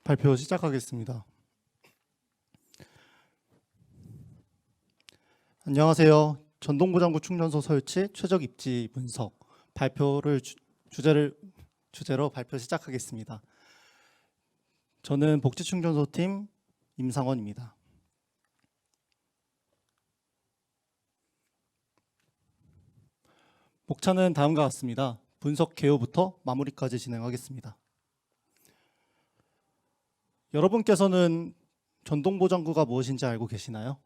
발표 시작하겠습니다. 안녕하세요. 전동보장구 충전소 설치 최적 입지 분석 발표를 주제로 발표 시작하겠습니다. 저는 복지충전소팀 임상원입니다. 목차는 다음과 같습니다. 분석 개요부터 마무리까지 진행하겠습니다. 여러분께서는 전동보장구가 무엇인지 알고 계시나요?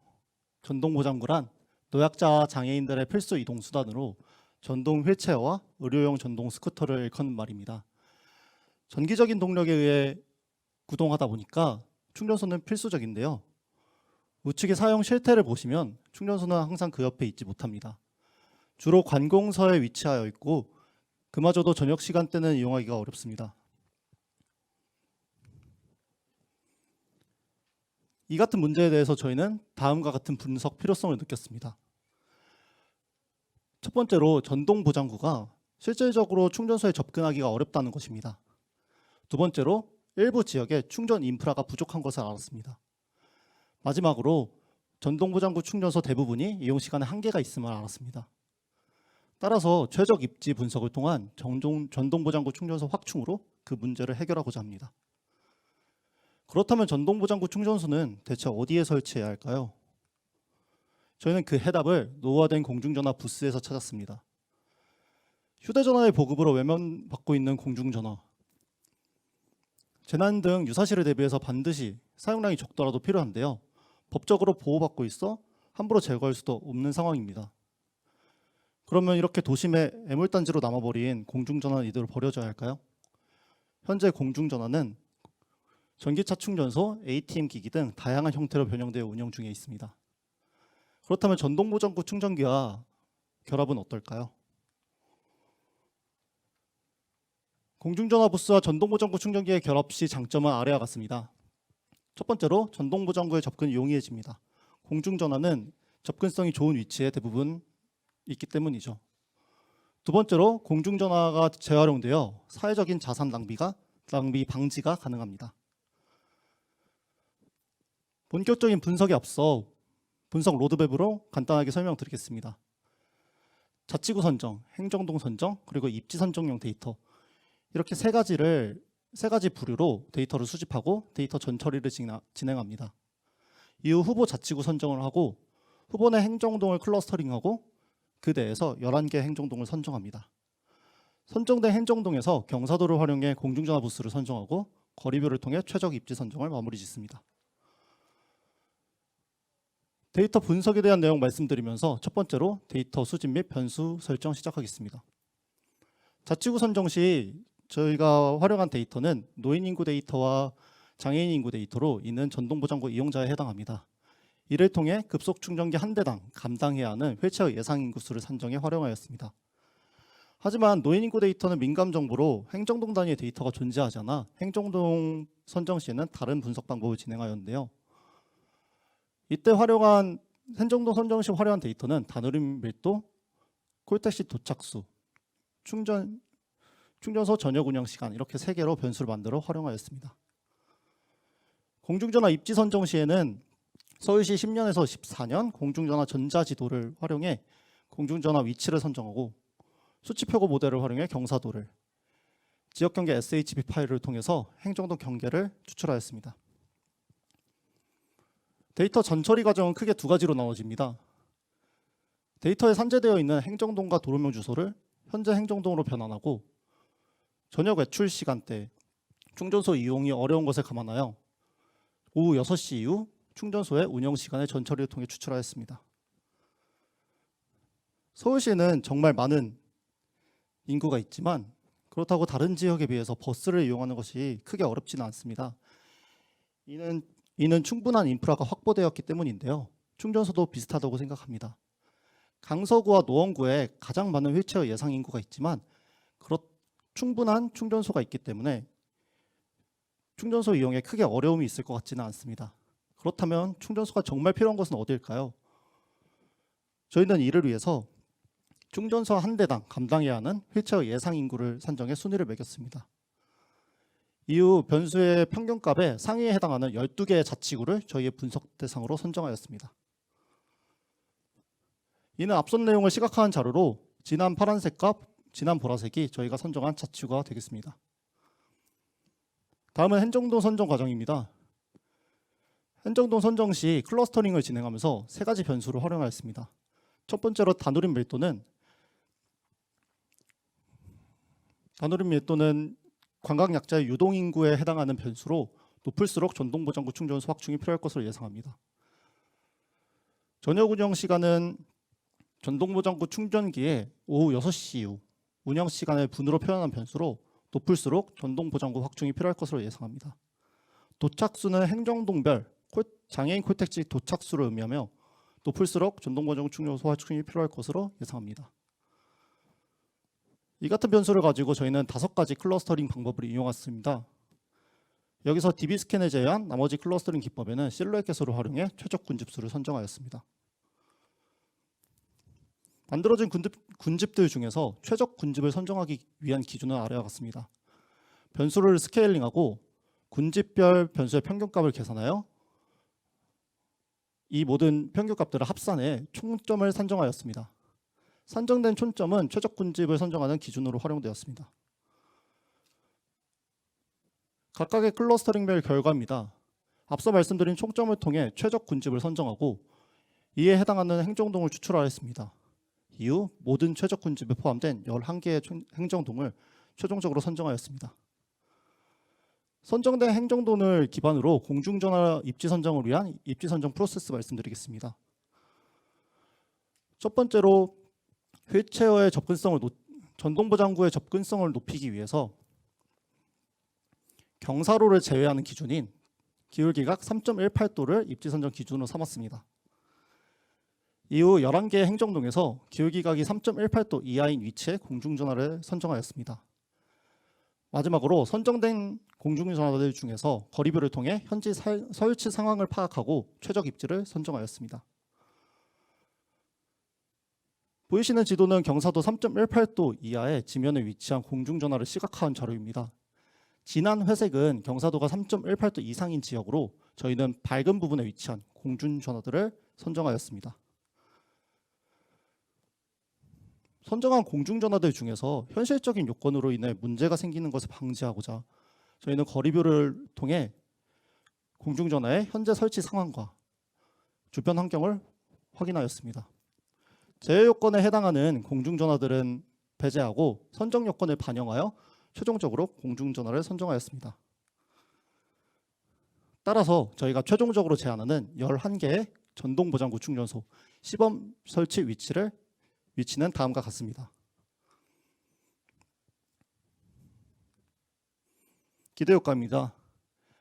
전동보장구란 노약자와 장애인들의 필수 이동 수단으로 전동 휠체어와 의료용 전동 스쿠터를 일컫는 말입니다. 전기적인 동력에 의해 구동하다 보니까 충전소는 필수적인데요. 우측의 사용 실태를 보시면 충전소는 항상 그 옆에 있지 못합니다. 주로 관공서에 위치하여 있고 그마저도 저녁 시간대는 이용하기가 어렵습니다. 이 같은 문제에 대해서 저희는 다음과 같은 분석 필요성을 느꼈습니다. 첫 번째로 전동보장구가 실질적으로 충전소에 접근하기가 어렵다는 것입니다. 두 번째로 일부 지역에 충전 인프라가 부족한 것을 알았습니다. 마지막으로 전동보장구 충전소 대부분이 이용시간에 한계가 있음을 알았습니다. 따라서 최적 입지 분석을 통한 전동보장구 충전소 확충으로 그 문제를 해결하고자 합니다. 그렇다면 전동보장구 충전소는 대체 어디에 설치해야 할까요? 저희는 그 해답을 노후화된 공중전화 부스에서 찾았습니다. 휴대전화의 보급으로 외면받고 있는 공중전화, 재난 등 유사시를 대비해서 반드시 사용량이 적더라도 필요한데요. 법적으로 보호받고 있어 함부로 제거할 수도 없는 상황입니다. 그러면 이렇게 도심의 애물단지로 남아버린 공중전화는 이대로 버려져야 할까요? 현재 공중전화는 전기차 충전소, ATM 기기 등 다양한 형태로 변형되어 운영 중에 있습니다. 그렇다면 전동보장구 충전기와 결합은 어떨까요? 공중전화 부스와 전동보장구 충전기의 결합 시 장점은 아래와 같습니다. 첫 번째로 전동보장구의 접근이 용이해집니다. 공중전화는 접근성이 좋은 위치에 대부분 있기 때문이죠. 두 번째로 공중전화가 재활용되어 사회적인 자산 낭비 방지가 가능합니다. 본격적인 분석에 앞서 분석 로드맵으로 간단하게 설명드리겠습니다. 자치구 선정, 행정동 선정, 그리고 입지 선정용 데이터, 이렇게 세 가지 부류로 데이터를 수집하고 데이터 전처리를 진행합니다. 이후 후보 자치구 선정을 하고 후보 내 행정동을 클러스터링하고 그 내에서 11개 행정동을 선정합니다. 선정된 행정동에서 경사도를 활용해 공중전화 부스를 선정하고 거리별을 통해 최적 입지 선정을 마무리 짓습니다. 데이터 분석에 대한 내용 말씀드리면서 첫 번째로 데이터 수집 및 변수 설정 시작하겠습니다. 자치구 선정 시 저희가 활용한 데이터는 노인 인구 데이터와 장애인 인구 데이터로 이는 전동보장구 이용자에 해당합니다. 이를 통해 급속 충전기 한 대당 감당해야 하는 휠체어 예상 인구수를 산정해 활용하였습니다. 하지만 노인 인구 데이터는 민감 정보로 행정동 단위의 데이터가 존재하지 않아 행정동 선정 시에는 다른 분석 방법을 진행하였는데요. 이때 활용한 행정동 선정 시 활용한 데이터는 단으림 밀도, 콜택시 도착수, 충전소 저녁 운영 시간, 이렇게 3개로 변수를 만들어 활용하였습니다. 공중전화 입지 선정 시에는 서울시 10년에서 14년 공중전화 전자지도를 활용해 공중전화 위치를 선정하고 수치 표고 모델을 활용해 경사도를, 지역경계 SHB 파일을 통해서 행정동 경계를 추출하였습니다. 데이터 전처리 과정은 크게 두 가지로 나눠집니다. 데이터에 산재되어 있는 행정동과 도로명 주소를 현재 행정동으로 변환하고 저녁 외출 시간대, 충전소 이용이 어려운 것을 감안하여 오후 6시 이후 충전소의 운영 시간의 전처리를 통해 추출하였습니다. 서울시는 정말 많은 인구가 있지만 그렇다고 다른 지역에 비해서 버스를 이용하는 것이 크게 어렵지는 않습니다. 이는 충분한 인프라가 확보되었기 때문인데요. 충전소도 비슷하다고 생각합니다. 강서구와 노원구에 가장 많은 휠체어 예상 인구가 있지만 충분한 충전소가 있기 때문에 충전소 이용에 크게 어려움이 있을 것 같지는 않습니다. 그렇다면 충전소가 정말 필요한 것은 어디일까요? 저희는 이를 위해서 충전소 한 대당 감당해야 하는 휠체어 예상 인구를 산정해 순위를 매겼습니다. 이후 변수의 평균값의 상위에 해당하는 12개의 자치구를 저희의 분석 대상으로 선정하였습니다. 이는 앞선 내용을 시각화한 자료로 진한 파란색과 진한 보라색이 저희가 선정한 자치구가 되겠습니다. 다음은 행정동 선정 과정입니다. 행정동 선정 시 클러스터링을 진행하면서 세 가지 변수를 활용하였습니다. 첫 번째로 다누림 밀도는 관광약자의 유동인구에 해당하는 변수로 높을수록 전동보장구 충전소 확충이 필요할 것으로 예상합니다. 저녁 운영 시간은 전동보장구 충전기에 오후 6시 이후 운영 시간을 분으로 표현한 변수로 높을수록 전동보장구 확충이 필요할 것으로 예상합니다. 도착수는 행정동별 장애인 콜택지 도착수를 의미하며 높을수록 전동보장구 충전소 확충이 필요할 것으로 예상합니다. 이 같은 변수를 가지고 저희는 5가지 클러스터링 방법을 이용했습니다. 여기서 DB 스캔을 제외한 나머지 클러스터링 기법에는 실루엣 개수를 활용해 최적 군집수를 선정하였습니다. 만들어진 군집들 중에서 최적 군집을 선정하기 위한 기준은 아래와 같습니다. 변수를 스케일링하고 군집별 변수의 평균값을 계산하여 이 모든 평균값들을 합산해 총점을 산정하였습니다. 산정된 총점은 최적 군집을 선정하는 기준으로 활용되었습니다. 각각의 클러스터링별 결과입니다. 앞서 말씀드린 총점을 통해 최적 군집을 선정하고 이에 해당하는 행정동을 추출하였습니다. 이후 모든 최적 군집에 포함된 11개의 행정동을 최종적으로 선정하였습니다. 선정된 행정동을 기반으로 공중전화 입지 선정을 위한 입지 선정 프로세스 말씀드리겠습니다. 첫 번째로 휠체어의 전동보장구의 접근성을 높이기 위해서 경사로를 제외하는 기준인 기울기각 3.18도를 입지 선정 기준으로 삼았습니다. 이후 11개의 행정동에서 기울기각이 3.18도 이하인 위치에 공중전화를 선정하였습니다. 마지막으로 선정된 공중전화들 중에서 거리별을 통해 현지 설치 상황을 파악하고 최적 입지를 선정하였습니다. 보이시는 지도는 경사도 3.18도 이하의 지면에 위치한 공중전화를 시각화한 자료입니다. 진한 회색은 경사도가 3.18도 이상인 지역으로 저희는 밝은 부분에 위치한 공중전화들을 선정하였습니다. 선정한 공중전화들 중에서 현실적인 요건으로 인해 문제가 생기는 것을 방지하고자 저희는 거리별을 통해 공중전화의 현재 설치 상황과 주변 환경을 확인하였습니다. 제외 요건에 해당하는 공중전화들은 배제하고 선정 요건을 반영하여 최종적으로 공중전화를 선정하였습니다. 따라서 저희가 최종적으로 제안하는 11개의 전동보장구 충전소 시범 설치 위치는 다음과 같습니다. 기대효과입니다.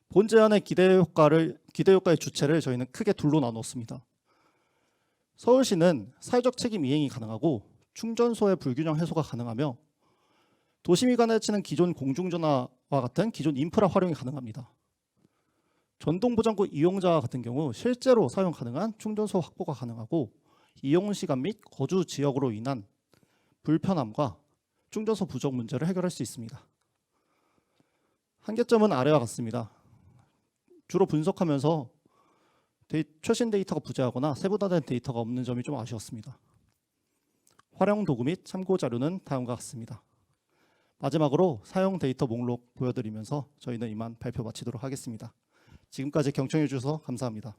본 제안의 기대효과의 주체를 저희는 크게 둘로 나눴습니다. 서울시는 사회적 책임 이행이 가능하고 충전소의 불균형 해소가 가능하며 도심 위간에 치는 기존 공중전화와 같은 기존 인프라 활용이 가능합니다. 전동보장구 이용자 같은 경우 실제로 사용 가능한 충전소 확보가 가능하고 이용 시간 및 거주 지역으로 인한 불편함과 충전소 부족 문제를 해결할 수 있습니다. 한계점은 아래와 같습니다. 주로 분석하면서 최신 데이터가 부재하거나 세분화된 데이터가 없는 점이 좀 아쉬웠습니다. 활용 도구 및 참고 자료는 다음과 같습니다. 마지막으로 사용 데이터 목록 보여드리면서 저희는 이만 발표 마치도록 하겠습니다. 지금까지 경청해 주셔서 감사합니다.